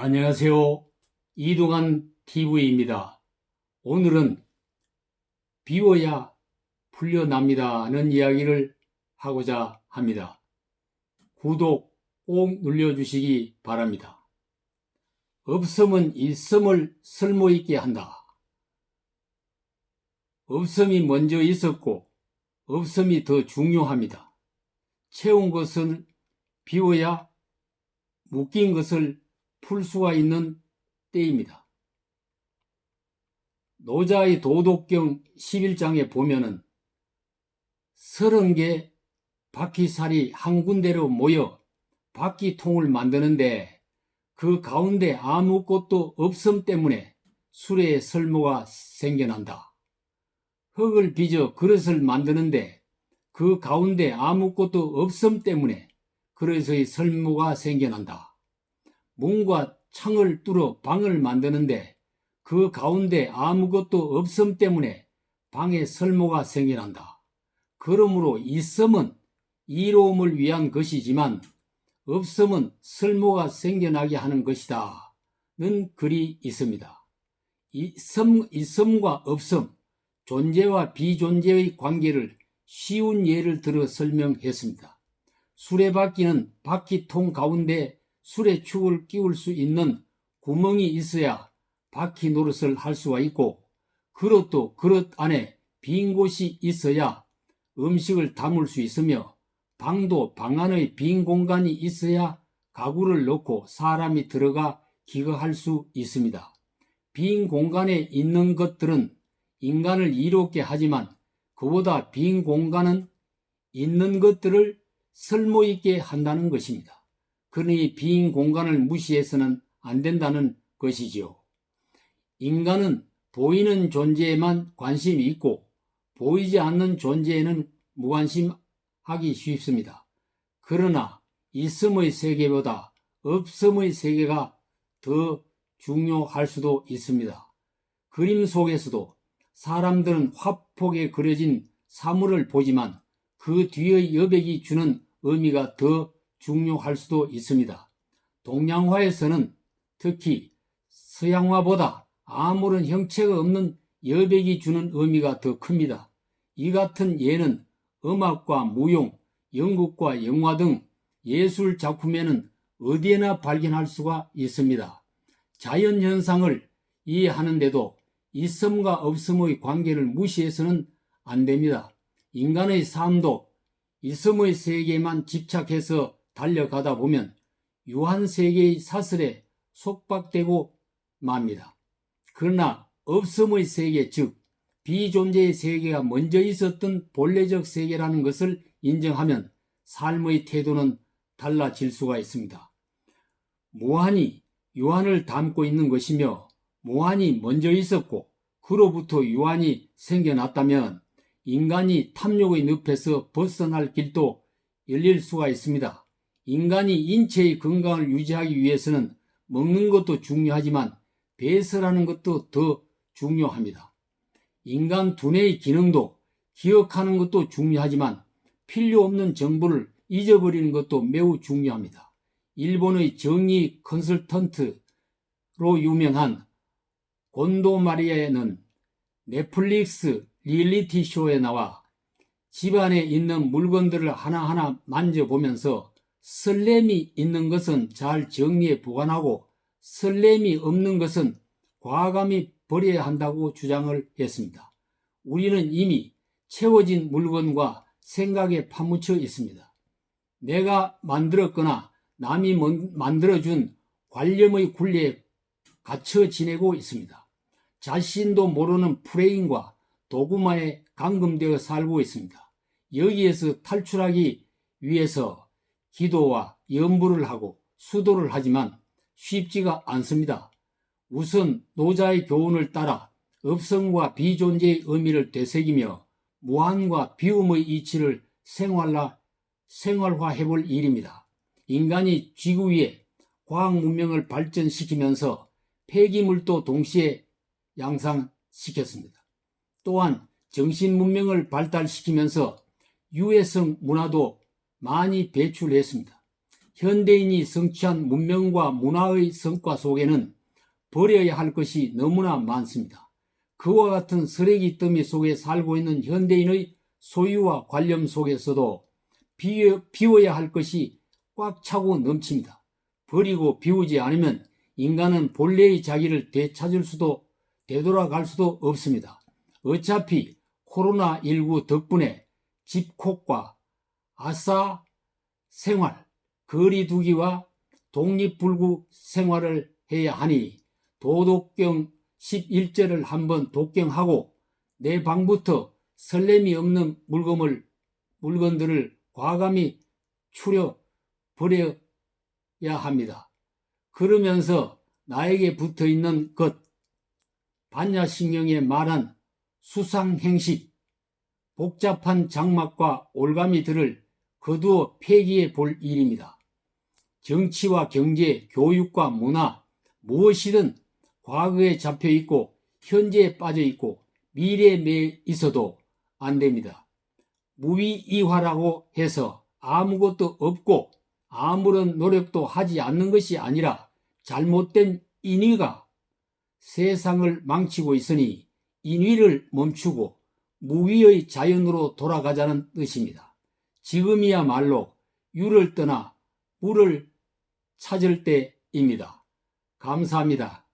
안녕하세요. 이동환 TV입니다. 오늘은 비워야 풀려납니다는 이야기를 하고자 합니다. 구독 꼭 눌러주시기 바랍니다. 없음은 있음을 쓸모있게 한다. 없음이 먼저 있었고 없음이 더 중요합니다. 채운 것을 비워야 묶인 것을 풀 수가 있는 때입니다. 노자의 도덕경 11장에 보면은 30개 바퀴살이 한 군데로 모여 바퀴통을 만드는데 그 가운데 아무것도 없음 때문에 수레의 설모가 생겨난다. 흙을 빚어 그릇을 만드는데 그 가운데 아무것도 없음 때문에 그릇의 설모가 생겨난다. 문과 창을 뚫어 방을 만드는데 그 가운데 아무것도 없음 때문에 방의 설모가 생겨난다. 그러므로 있음은 이로움을 위한 것이지만 없음은 설모가 생겨나게 하는 것이다. 는 글이 있습니다. 있음과 없음, 존재와 비존재의 관계를 쉬운 예를 들어 설명했습니다. 수레바퀴는 바퀴통 가운데 수레축을 끼울 수 있는 구멍이 있어야 바퀴 노릇을 할 수가 있고, 그릇도 그릇 안에 빈 곳이 있어야 음식을 담을 수 있으며, 방도 방 안의 빈 공간이 있어야 가구를 넣고 사람이 들어가 기거할 수 있습니다. 빈 공간에 있는 것들은 인간을 이롭게 하지만 그보다 빈 공간은 있는 것들을 설모있게 한다는 것입니다. 그러니 빈 공간을 무시해서는 안 된다는 것이지요. 인간은 보이는 존재에만 관심이 있고 보이지 않는 존재에는 무관심하기 쉽습니다. 그러나 있음의 세계보다 없음의 세계가 더 중요할 수도 있습니다. 그림 속에서도 사람들은 화폭에 그려진 사물을 보지만 그 뒤의 여백이 주는 의미가 더 중요할 수도 있습니다. 동양화에서는 특히 서양화보다 아무런 형체가 없는 여백이 주는 의미가 더 큽니다. 이 같은 예는 음악과 무용, 연극과 영화 등 예술 작품에는 어디에나 발견할 수가 있습니다. 자연현상을 이해하는데도 있음과 없음의 관계를 무시해서는 안 됩니다. 인간의 삶도 있음의 세계에만 집착해서 달려가다 보면 유한세계의 사슬에 속박되고 맙니다. 그러나 없음의 세계, 즉 비존재의 세계가 먼저 있었던 본래적 세계라는 것을 인정하면 삶의 태도는 달라질 수가 있습니다. 무한이 유한을 담고 있는 것이며 무한이 먼저 있었고 그로부터 유한이 생겨났다면 인간이 탐욕의 늪에서 벗어날 길도 열릴 수가 있습니다. 인간이 인체의 건강을 유지하기 위해서는 먹는 것도 중요하지만 배설하는 것도 더 중요합니다. 인간 두뇌의 기능도 기억하는 것도 중요하지만 필요 없는 정보를 잊어버리는 것도 매우 중요합니다. 일본의 정의 컨설턴트로 유명한 곤도 마리아는 넷플릭스 리얼리티 쇼에 나와 집안에 있는 물건들을 하나하나 만져보면서 설렘이 있는 것은 잘 정리해 보관하고 설렘이 없는 것은 과감히 버려야 한다고 주장을 했습니다. 우리는 이미 채워진 물건과 생각에 파묻혀 있습니다. 내가 만들었거나 남이 만들어준 관념의 굴레에 갇혀 지내고 있습니다. 자신도 모르는 프레임과 도구마에 감금되어 살고 있습니다. 여기에서 탈출하기 위해서 기도와 염불을 하고 수도를 하지만 쉽지가 않습니다. 우선 노자의 교훈을 따라 없음과 비존재의 의미를 되새기며 무한과 비움의 이치를 생활화해 볼 일입니다. 인간이 지구 위에 과학 문명을 발전시키면서 폐기물도 동시에 양산시켰습니다. 또한 정신 문명을 발달시키면서 유해성 문화도 많이 배출했습니다. 현대인이 성취한 문명과 문화의 성과 속에는 버려야 할 것이 너무나 많습니다. 그와 같은 쓰레기 더미 속에 살고 있는 현대인의 소유와 관념 속에서도 비워야 할 것이 꽉 차고 넘칩니다. 버리고 비우지 않으면 인간은 본래의 자기를 되돌아갈 수도 없습니다. 어차피 코로나19 덕분에 집콕과 아싸 생활, 거리두기와 독립불구 생활을 해야 하니 도덕경 11절을 한번 독경하고 내 방부터 설렘이 없는 물건들을 과감히 추려 버려야 합니다. 그러면서 나에게 붙어있는 것, 반야신경에 말한 수상행식, 복잡한 장막과 올가미들을 거두어 폐기해 볼 일입니다. 정치와 경제, 교육과 문화, 무엇이든 과거에 잡혀있고 현재에 빠져있고 미래에 매 있어도 안 됩니다. 무위이화라고 해서 아무것도 없고 아무런 노력도 하지 않는 것이 아니라 잘못된 인위가 세상을 망치고 있으니 인위를 멈추고 무위의 자연으로 돌아가자는 뜻입니다. 지금이야말로 유를 떠나 물을 찾을 때입니다. 감사합니다.